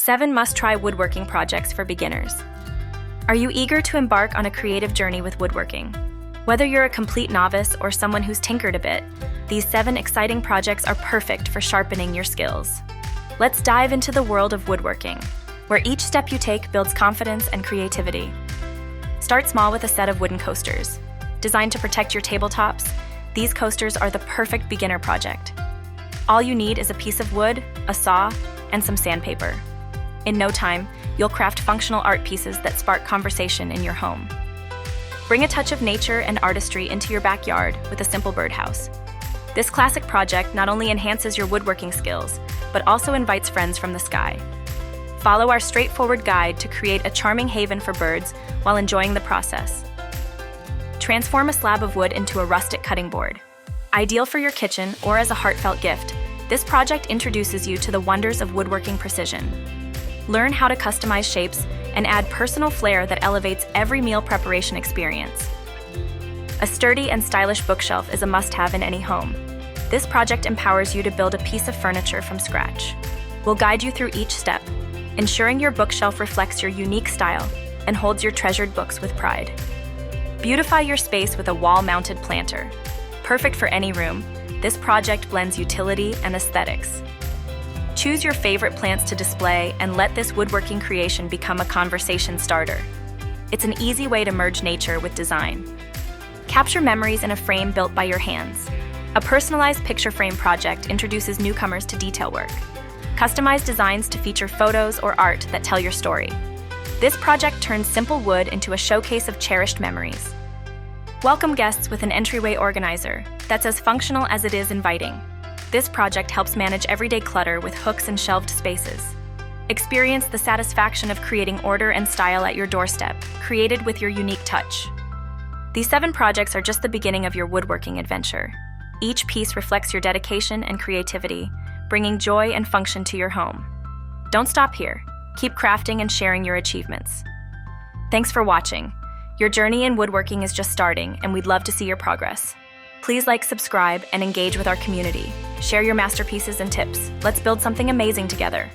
7 must-try woodworking projects for beginners. Are you eager to embark on a creative journey with woodworking? Whether you're a complete novice or someone who's tinkered a bit, these 7 exciting projects are perfect for sharpening your skills. Let's dive into the world of woodworking, where each step you take builds confidence and creativity. Start small with a set of wooden coasters. Designed to protect your tabletops, these coasters are the perfect beginner project. All you need is a piece of wood, a saw, and some sandpaper. In no time, you'll craft functional art pieces that spark conversation in your home. Bring a touch of nature and artistry into your backyard with a simple birdhouse. This classic project not only enhances your woodworking skills, but also invites friends from the sky. Follow our straightforward guide to create a charming haven for birds while enjoying the process. Transform a slab of wood into a rustic cutting board. Ideal for your kitchen or as a heartfelt gift, this project introduces you to the wonders of woodworking precision. Learn how to customize shapes and add personal flair that elevates every meal preparation experience. A sturdy and stylish bookshelf is a must-have in any home. This project empowers you to build a piece of furniture from scratch. We'll guide you through each step, ensuring your bookshelf reflects your unique style and holds your treasured books with pride. Beautify your space with a wall-mounted planter. Perfect for any room, this project blends utility and aesthetics. Choose your favorite plants to display and let this woodworking creation become a conversation starter. It's an easy way to merge nature with design. Capture memories in a frame built by your hands. A personalized picture frame project introduces newcomers to detail work. Customize designs to feature photos or art that tell your story. This project turns simple wood into a showcase of cherished memories. Welcome guests with an entryway organizer that's as functional as it is inviting. This project helps manage everyday clutter with hooks and shelved spaces. Experience the satisfaction of creating order and style at your doorstep, created with your unique touch. These 7 projects are just the beginning of your woodworking adventure. Each piece reflects your dedication and creativity, bringing joy and function to your home. Don't stop here. Keep crafting and sharing your achievements. Thanks for watching. Your journey in woodworking is just starting, and we'd love to see your progress. Please like, subscribe, and engage with our community. Share your masterpieces and tips. Let's build something amazing together.